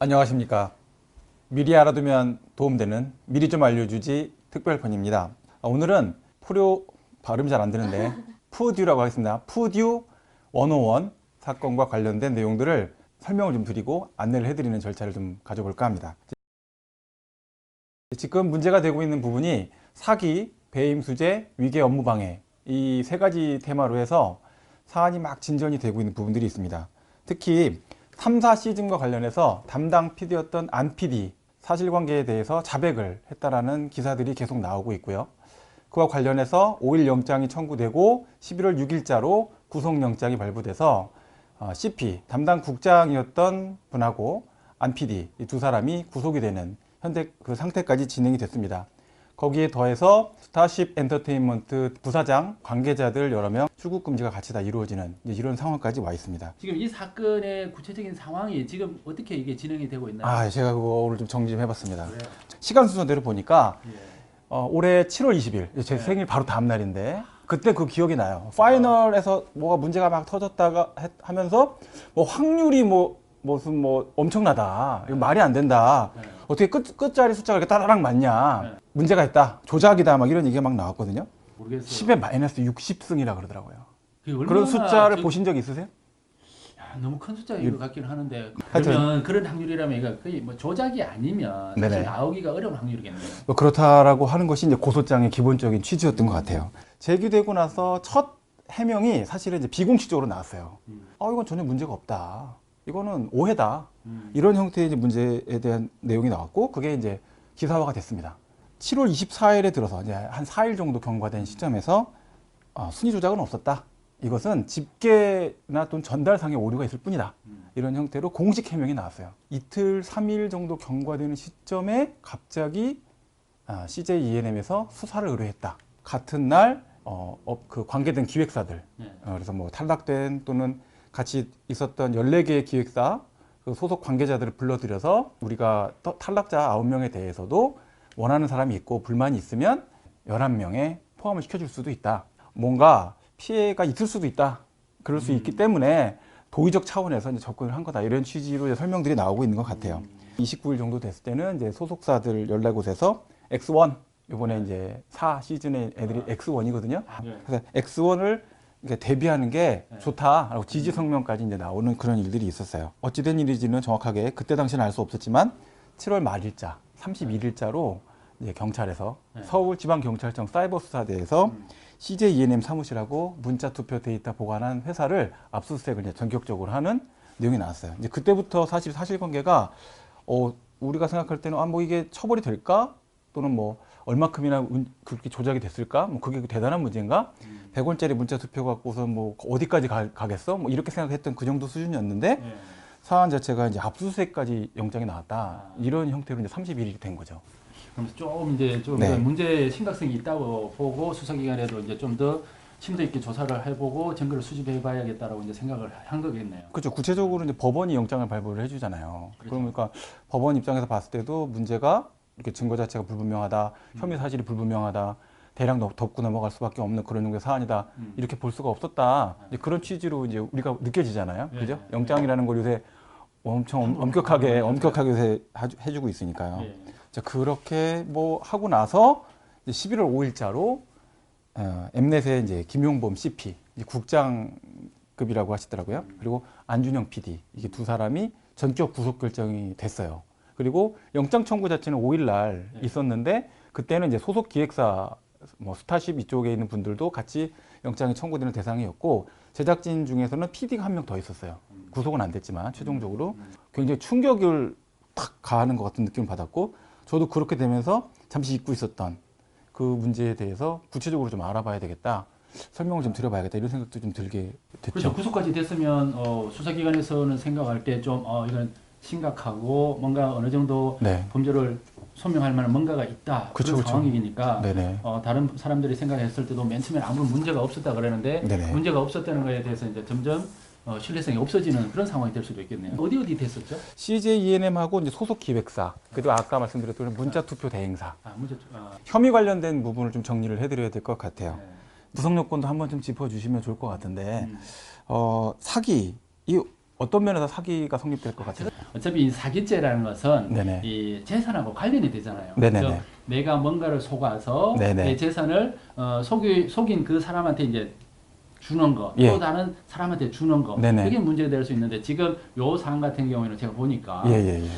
안녕하십니까. 미리 알아두면 도움되는 미리 좀 알려주지 특별편입니다. 오늘은 포료 발음이 잘 안 되는데 푸듀라고 하겠습니다. 푸듀 101 사건과 관련된 내용들을 설명을 좀 드리고 안내를 해드리는 절차를 좀 가져볼까 합니다. 지금 문제가 되고 있는 부분이 사기, 배임 수재, 위계 업무 방해 이 세 가지 테마로 해서 사안이 막 진전이 되고 있는 부분들이 있습니다. 특히 3, 4시즌과 관련해서 담당 PD였던 안 PD 사실관계에 대해서 자백을 했다라는 기사들이 계속 나오고 있고요. 그와 관련해서 5일 영장이 청구되고 11월 6일자로 구속영장이 발부돼서 CP 담당 국장이었던 분하고 안 PD 이 두 사람이 구속이 되는 현재 그 상태까지 진행이 됐습니다. 거기에 더해서 스타쉽 엔터테인먼트 부사장, 관계자들 여러 명 출국 금지가 같이 다 이루어지는 이런 상황까지 와 있습니다. 지금 이 사건의 구체적인 상황이 지금 어떻게 이게 진행이 되고 있나요? 제가 그거 오늘 좀 정리 좀 해봤습니다. 그래요? 시간 순서대로 보니까 예. 올해 7월 20일 제 생일 바로 다음 날인데 그때 그 기억이 나요. 파이널에서 뭐가 문제가 막 터졌다가 하면서 뭐 확률이 무슨 엄청나다. 이거 말이 안 된다. 네. 어떻게 끝자리 숫자가 이렇게 따라락 맞냐. 네. 문제가 있다. 조작이다. 막 이런 얘기가 막 나왔거든요. 모르겠어요. 10에 마이너스 60승이라 그러더라고요. 그게 얼마나 그런 숫자를 지금- 보신 적 있으세요? 야, 너무 큰 숫자인 것 같긴 하는데 하여튼- 그러면 그런 확률이라면 이거 거의 뭐 조작이 아니면 사실 네네. 나오기가 어려운 확률이겠네요. 그렇다라고 하는 것이 이제 고소장의 기본적인 취지였던 것 같아요. 제기되고 나서 첫 해명이 사실은 이제 비공식적으로 나왔어요. 이건 전혀 문제가 없다. 이거는 오해다. 이런 형태의 이제 문제에 대한 내용이 나왔고 그게 이제 기사화가 됐습니다. 7월 24일에 들어서 이제 한 4일 정도 경과된 시점에서 순위 조작은 없었다. 이것은 집계나 또는 전달상의 오류가 있을 뿐이다. 이런 형태로 공식 해명이 나왔어요. 이틀, 3일 정도 경과되는 시점에 갑자기 CJ ENM에서 수사를 의뢰했다. 같은 날 그 관계된 기획사들, 네. 그래서 뭐 탈락된 또는 같이 있었던 14개의 기획사 그 소속 관계자들을 불러들여서 우리가 탈락자 9명에 대해서도 원하는 사람이 있고 불만이 있으면 11명에 포함을 시켜줄 수도 있다. 뭔가 피해가 있을 수도 있다. 그럴 수 있기 때문에 도의적 차원에서 이제 접근을 한 거다. 이런 취지로 이제 설명들이 나오고 있는 것 같아요. 29일 정도 됐을 때는 이제 소속사들 14곳에서 X1 이번에 이제 4시즌의 애들이 X1이거든요. 네. 그래서 X1을 대비하는 게 네. 좋다라고 지지 성명까지 이제 나오는 그런 일들이 있었어요. 어찌된 일인지는 정확하게 그때 당시는 알 수 없었지만 7월 말일자, 31일자로 이제 경찰에서 네. 서울지방경찰청 사이버수사대에서 CJ ENM 사무실하고 문자 투표 데이터 보관한 회사를 압수수색을 이제 전격적으로 하는 내용이 나왔어요. 이제 그때부터 사실 사실관계가 우리가 생각할 때는 뭐 이게 처벌이 될까? 또는 뭐 얼마큼이나 그렇게 조작이 됐을까? 뭐 그게 대단한 문제인가? 100원짜리 문자 투표 갖고서 뭐 어디까지 가겠어? 뭐 이렇게 생각했던 그 정도 수준이었는데 네. 사안 자체가 이제 압수수색까지 영장이 나왔다. 이런 형태로 이제 31일이 된 거죠. 그러면서 좀 네. 문제의 심각성이 있다고 보고 수사기관에도 이제 좀 더 심도 있게 조사를 해보고 증거를 수집해봐야겠다라고 이제 생각을 한 거겠네요. 그렇죠. 구체적으로 이제 법원이 영장을 발부를 해주잖아요. 그렇죠. 그러니까 법원 입장에서 봤을 때도 문제가 이렇게 증거 자체가 불분명하다, 혐의 사실이 불분명하다, 대량 덮고 넘어갈 수밖에 없는 그런 정도의 사안이다. 이렇게 볼 수가 없었다. 이제 그런 취지로 이제 우리가 느껴지잖아요. 네. 그죠? 네. 영장이라는 걸 요새 엄청 엄격하게 요새 해주고 있으니까요. 예. 자, 그렇게 뭐 하고 나서 이제 11월 5일자로 엠넷의 이제 김용범 CP 이제 국장급이라고 하시더라고요. 그리고 안준영 PD 이게 두 사람이 전격 구속 결정이 됐어요. 그리고 영장 청구 자체는 5일 날 있었는데 그때는 이제 소속 기획사 뭐 스타쉽 이쪽에 있는 분들도 같이 영장이 청구되는 대상이었고 제작진 중에서는 PD가 한 명 더 있었어요. 구속은 안 됐지만 최종적으로 굉장히 충격을 탁 가하는 것 같은 느낌을 받았고 저도 그렇게 되면서 잠시 잊고 있었던 그 문제에 대해서 구체적으로 좀 알아봐야 되겠다. 설명을 좀 드려봐야겠다. 이런 생각도 좀 들게 됐죠. 그렇죠. 구속까지 됐으면 수사기관에서는 생각할 때 좀 이건 심각하고 뭔가 어느 정도 네. 범죄를 소명할 만한 뭔가가 있다. 그쵸, 그런 그쵸. 상황이니까 네네. 다른 사람들이 생각했을 때도 맨 처음에 아무런 문제가 없었다 그러는데 네네. 문제가 없었다는 거에 대해서 이제 점점 신뢰성이 없어지는 그런 상황이 될 수도 있겠네요. 어디 됐었죠? CJ ENM하고 이제 소속 기획사 그리고 아까 말씀드렸던 문자 투표 대행사 혐의 관련된 부분을 좀 정리를 해드려야 될 것 같아요. 구성 요건도 한번 좀 짚어주시면 좋을 것 같은데 사기 이 어떤 면에서 사기가 성립될 것 같아요? 어차피 이 사기죄라는 것은 네네. 이 재산하고 관련이 되잖아요. 네네네. 그래서 내가 뭔가를 속아서 네네. 내 재산을 속인 그 사람한테 이제 주는 거, 예. 또 다른 사람한테 주는 거, 네네. 그게 문제가 될 수 있는데 지금 요 사안 같은 경우에는 제가 보니까 예예예.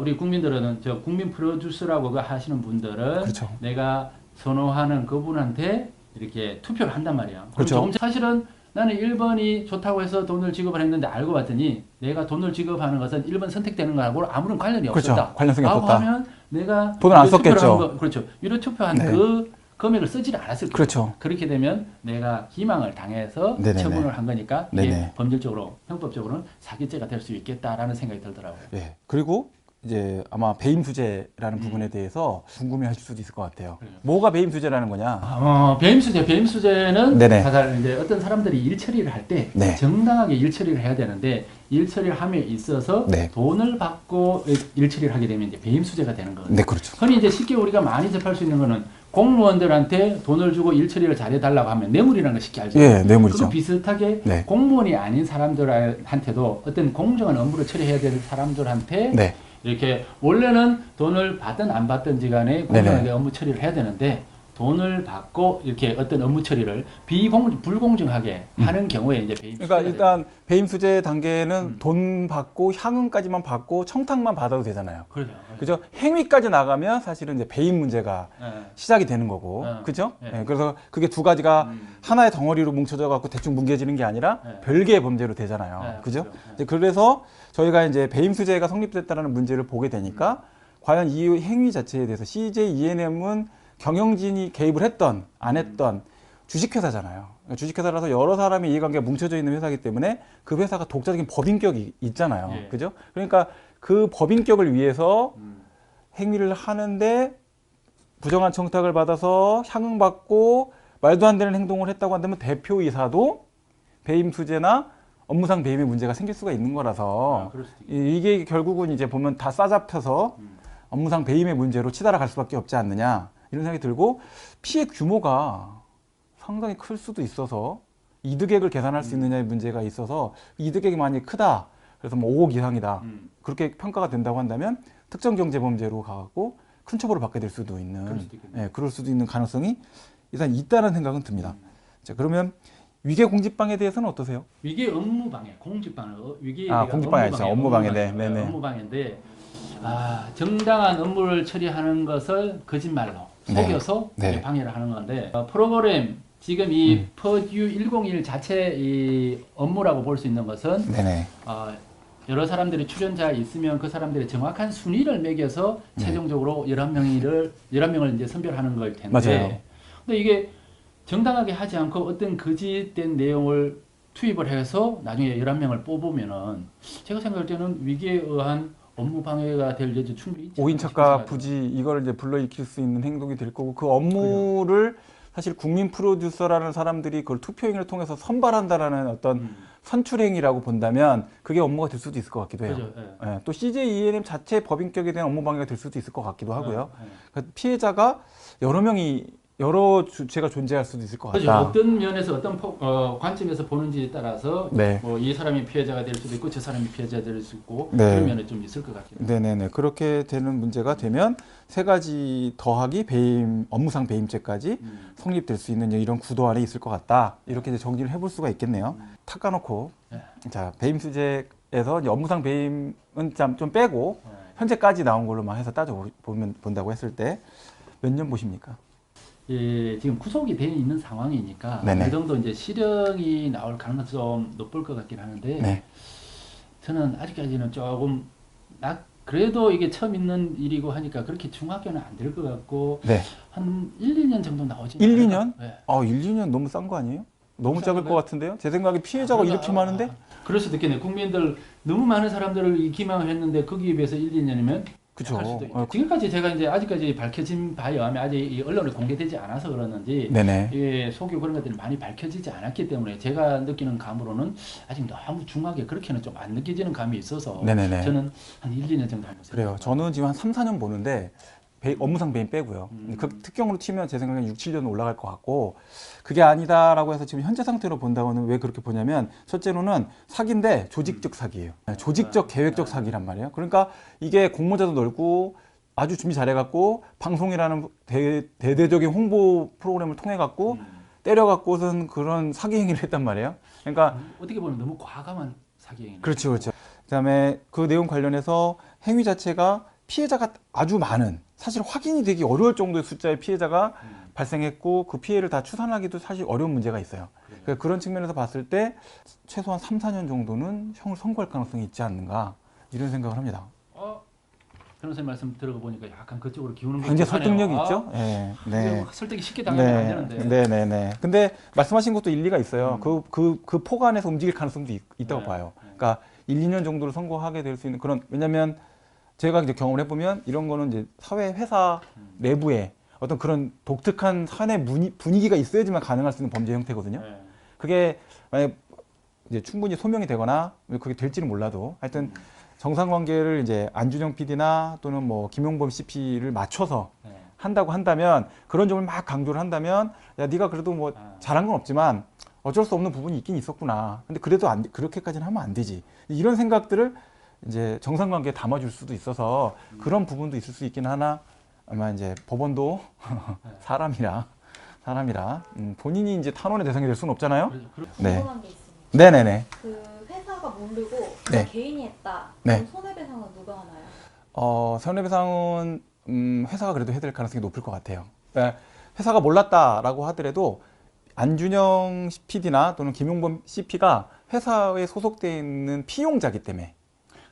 우리 국민들은 저 국민 프로듀스라고 그 하시는 분들은 그렇죠. 내가 선호하는 그분한테 이렇게 투표를 한단 말이야. 그럼 그렇죠. 조금 사실은 나는 1번이 좋다고 해서 돈을 지급을 했는데 알고 봤더니 내가 돈을 지급하는 것은 1번 선택되는 거하고 아무런 관련이 그렇죠. 없었다. 관련성이 라고 없었다. 하면 내가 돈을 안 유료 투표를 썼겠죠. 한 거, 그렇죠. 유료 투표한 네. 그 금액을 쓰지를 않았을 거예요. 그렇죠. 그렇게 되면 내가 기망을 당해서 네네네. 처분을 한 거니까 이게 네네. 법률적으로 형법적으로는 사기죄가 될 수 있겠다라는 생각이 들더라고요. 예. 그리고 이제 아마 배임 수재라는 부분에 대해서 궁금해하실 수도 있을 것 같아요. 그래요. 뭐가 배임 수재라는 거냐? 배임수재는 네네. 사실 이제 어떤 사람들이 일 처리를 할 때 네. 정당하게 일 처리를 해야 되는데 일 처리를 함에 있어서 네. 돈을 받고 일 처리를 하게 되면 이제 배임수재가 되는 거거든요. 네, 그렇죠. 흔히 이제 쉽게 우리가 많이 접할 수 있는 거는 공무원들한테 돈을 주고 일 처리를 잘해달라고 하면 뇌물이라는 걸 쉽게 알죠. 예, 뇌물이죠. 그거 비슷하게 네. 공무원이 아닌 사람들한테도 어떤 공정한 업무를 처리해야 될 사람들한테 네. 이렇게 원래는 돈을 받든 안 받든지 간에 공정하게 업무 처리를 해야 되는데 돈을 받고 이렇게 어떤 업무 처리를 불공정하게 하는 경우에 이제 배임. 그러니까 일단 배임 수재 단계는 돈 받고 향응까지만 받고 청탁만 받아도 되잖아요. 그렇죠. 그죠? 행위까지 나가면 사실은 이제 배임 문제가 네. 시작이 되는 거고, 그죠? 네. 예, 그래서 그게 두 가지가 하나의 덩어리로 뭉쳐져 갖고 대충 뭉개지는 게 아니라 네. 별개의 범죄로 되잖아요. 네, 그죠? 그렇죠. 네. 이제 그래서 저희가 이제 배임 수재가 성립됐다는 문제를 보게 되니까 과연 이 행위 자체에 대해서 CJ ENM은 경영진이 개입을 했던 안 했던 주식회사잖아요. 그러니까 주식회사라서 여러 사람의 이해관계가 뭉쳐져 있는 회사이기 때문에 그 회사가 독자적인 법인격이 있잖아요. 예. 그죠? 그러니까 그 법인격을 위해서 행위를 하는데 부정한 청탁을 받아서 향응받고 말도 안 되는 행동을 했다고 한다면 대표이사도 배임 수재나 업무상 배임의 문제가 생길 수가 있는 거라서 그럴 수도 있겠네. 이게 결국은 이제 보면 다 싸잡혀서 업무상 배임의 문제로 치달아 갈 수밖에 없지 않느냐 이런 생각이 들고 피해 규모가 상당히 클 수도 있어서 이득액을 계산할 수 있느냐의 문제가 있어서 이득액이 많이 크다 그래서 뭐 5억 이상이다 그렇게 평가가 된다고 한다면 특정 경제범죄로 가고 큰 처벌을 받게 될 수도 있는 그럴 수도 있겠네요. 예, 그럴 수도 있는 가능성이 일단 있다는 생각은 듭니다. 자 그러면 위계 공직방해에 대해서는 어떠세요? 위계 업무방해, 공직방해, 위계 공직방해 아니죠. 업무방해, 네, 네네. 업무방해인데 정당한 업무를 처리하는 것을 거짓말로 속여서 네. 이제 방해를 하는 건데 프로그램 지금 이 퍼듀 101 자체 이 업무라고 볼 수 있는 것은 네네. 여러 사람들이 출연자 있으면 그 사람들의 정확한 순위를 매겨서 최종적으로 11명을 이제 선별하는 걸 텐데. 맞아요. 근데 이게 정당하게 하지 않고 어떤 거짓된 내용을 투입을 해서 나중에 11명을 뽑으면은 제가 생각할 때는 위기에 의한 업무 방해가 될 여지 충분히 있지 않나 오인착각 싶어요. 부지 이걸 이제 불러일으킬 수 있는 행동이 될 거고 그 업무를 사실 국민 프로듀서라는 사람들이 그걸 투표행위를 통해서 선발한다라는 어떤 선출행위라고 본다면 그게 업무가 될 수도 있을 것 같기도 해요. 그죠, 예. 예, 또 CJ ENM 자체 법인격에 대한 업무 방해가 될 수도 있을 것 같기도 하고요. 예, 예. 그러니까 피해자가 여러 명이 여러 주체가 존재할 수도 있을 것 그죠. 같다. 어떤 면에서 어떤 관점에서 보는지에 따라서 네. 뭐 이 사람이 피해자가 될 수도 있고 저 사람이 피해자가 될 수 있고 네. 그런 면이 좀 있을 것 같아요. 네네네. 그렇게 되는 문제가 되면 세 가지 더하기 배임, 업무상 배임죄까지 성립될 수 있는 이런 구도 안에 있을 것 같다. 이렇게 이제 정리를 해볼 수가 있겠네요. 탁까놓고 네. 자 배임 수재에서 이제 업무상 배임은 좀 빼고 네. 현재까지 나온 걸로만 해서 본다고 했을 때 몇 년 보십니까? 예, 지금 구속이 되어 있는 상황이니까 네네. 어느 정도 이제 실형이 나올 가능성이 좀 높을 것 같긴 하는데 네. 저는 아직까지는 조금 그래도 이게 처음 있는 일이고 하니까 그렇게 중학교는 안 될 것 같고 네. 한 1, 2년 정도 나오지 1, 않을까? 2년? 네. 1, 2년 너무 싼 거 아니에요? 너무 작을 것 싼가요? 같은데요? 제 생각에 피해자가 이렇게 많은데? 그럴 수도 있겠네. 국민들 너무 많은 사람들을 이 기망을 했는데 거기에 비해서 1, 2년이면 그죠. 할 수도 있죠. 지금까지 제가 이제 아직까지 밝혀진 바에 의하면 아직 이 언론에 공개되지 않아서 그러는지 네네. 예, 속여 그런 것들이 많이 밝혀지지 않았기 때문에 제가 느끼는 감으로는 아직 너무 중하게 그렇게는 좀 안 느껴지는 감이 있어서 네네네. 저는 한 1, 2년 정도 한번 그래요. 저는 지금 한 3, 4년 보는데 업무상 배임 빼고요. 그 특경으로 치면 제 생각엔 6, 7년 올라갈 것 같고 그게 아니다라고 해서 지금 현재 상태로 본다고는 왜 그렇게 보냐면 첫째로는 사기인데 조직적 사기예요. 조직적 계획적 사기란 말이에요. 그러니까 이게 공모자도 넓고 아주 준비 잘해갖고 방송이라는 대대적인 홍보 프로그램을 통해갖고 때려갖고선 그런 사기 행위를 했단 말이에요. 그러니까 어떻게 보면 너무 과감한 사기 행위. 그렇죠, 그렇죠. 그다음에 그 내용 관련해서 행위 자체가 피해자가 아주 많은 사실 확인이 되기 어려울 정도의 숫자의 피해자가 발생했고 그 피해를 다 추산하기도 사실 어려운 문제가 있어요. 그러니까 그런 측면에서 봤을 때 최소한 3, 4년 정도는 형을 선고할 가능성이 있지 않는가 이런 생각을 합니다. 변호사님 말씀 들어보니까 약간 그쪽으로 기우는 거 굉장히 설득력이 있죠. 네, 네. 설득이 쉽게 당하면 안 되는데. 네, 네, 네. 근데 말씀하신 것도 일리가 있어요. 그 폭 안에서 움직일 가능성도 있다고 봐요. 그러니까 1, 2년 정도를 선고하게 될 수 있는 그런 왜냐면 제가 이제 경험을 해보면 이런 거는 이제 사회 회사 내부에 어떤 그런 독특한 사내 분위기가 있어야지만 가능할 수 있는 범죄 형태거든요. 그게 만약 이제 충분히 소명이 되거나 그게 될지는 몰라도 하여튼 정상관계를 이제 안준영 PD나 또는 뭐 김용범 CP를 맞춰서 한다고 한다면 그런 점을 막 강조를 한다면 야 네가 그래도 뭐 잘한 건 없지만 어쩔 수 없는 부분이 있긴 있었구나. 근데 그래도 그렇게까지는 하면 안 되지. 이런 생각들을 이제 정상관계에 담아줄 수도 있어서 그런 부분도 있을 수 있긴 하나 아마 이제 법원도 사람이라 본인이 이제 탄원의 대상이 될 수는 없잖아요. 네. 궁금한 게 있습니다. 네네네. 그 회사가 모르고 네. 개인이 했다. 네. 그럼 손해배상은 누가 하나요? 손해배상은 회사가 그래도 해야 될 가능성이 높을 것 같아요. 그러니까 회사가 몰랐다라고 하더라도 안준영 PD나 또는 김용범 CP가 회사에 소속돼 있는 피용자이기 때문에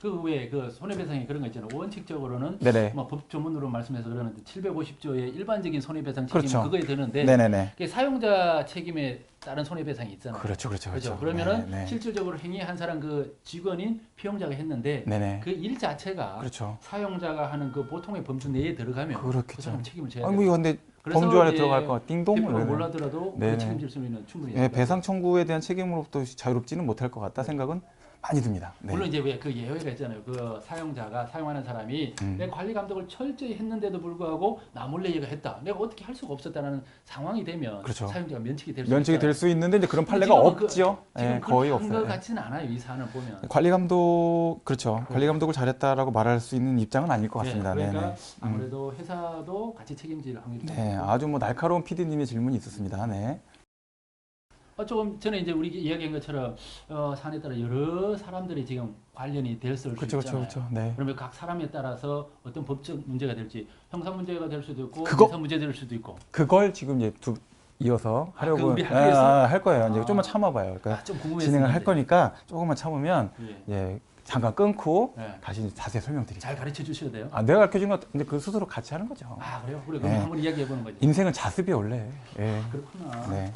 그 손해배상이 그런 거 있잖아요. 원칙적으로는 네네. 뭐 법 조문으로 말씀해서 그러는데 750조의 일반적인 손해배상 책임은 그렇죠. 그거에 되는데 네네네. 그게 사용자 책임에 따른 손해배상이 있잖아요. 그렇죠. 그러면은 네네. 실질적으로 행위한 사람 그 직원인 피용자가 했는데 네네. 그 일 자체가 그렇죠. 사용자가 하는 그 보통의 범주 내에 들어가면 그 그렇겠죠. 사람 책임을 져야 아니 돼요. 뭐 근데 그래서 범주 안에 이제 들어갈 거 띵동. 대표가 네네. 몰라더라도 그 네네. 책임질 수는 충분히 네, 있다. 배상 청구에 대한 책임으로부터 자유롭지는 못할 것 같다 생각은 많이 듭니다. 네. 물론 이제 왜 그 예외가 있잖아요. 그 사용자가 사용하는 사람이 내 관리 감독을 철저히 했는데도 불구하고 나 몰래 얘가 했다. 내가 어떻게 할 수가 없었다는 상황이 되면 그렇죠. 사용자가 면책이 될 수 면책이 있잖아요. 될 수 있는데 이제 그런 판례가 지금은 없죠. 지금 네, 거의 한것 없어요. 네. 같지는 않아요. 이 사안을 보면. 관리 감독 그렇죠. 관리 감독을 잘했다라고 말할 수 있는 입장은 아닐 것 같습니다. 네, 그러니까 네네. 아무래도 회사도 같이 책임질 확률이 네, 높고. 아주 뭐 날카로운 PD님의 질문이 있었습니다. 네. 조금 전에 이제 우리 이야기한 것처럼 사안에 따라 여러 사람들이 지금 관련이 될 수 그렇죠, 있잖아요. 그렇죠. 네. 그러면 각 사람에 따라서 어떤 법적 문제가 될지 형사 문제가 될 수도 있고 그거- 민사 문제 될 수도 있고. 그걸 지금 이제 이어서 하려고 우리 하기로 했어요? 할 거예요. 이제 아. 좀만 참아봐요. 그러니까 좀 궁금해서 진행을 할 거니까 조금만 참으면 예. 예, 잠깐 끊고 네. 다시 자세히 설명드릴게요. 잘 가르쳐 주셔야 돼요. 내가 가르쳐준 거 이제 그 스스로 같이 하는 거죠. 아 그래요? 그래 그럼 네. 한번 이야기해 보는 거지. 인생은 자습이 원래. 예. 그렇구나. 네.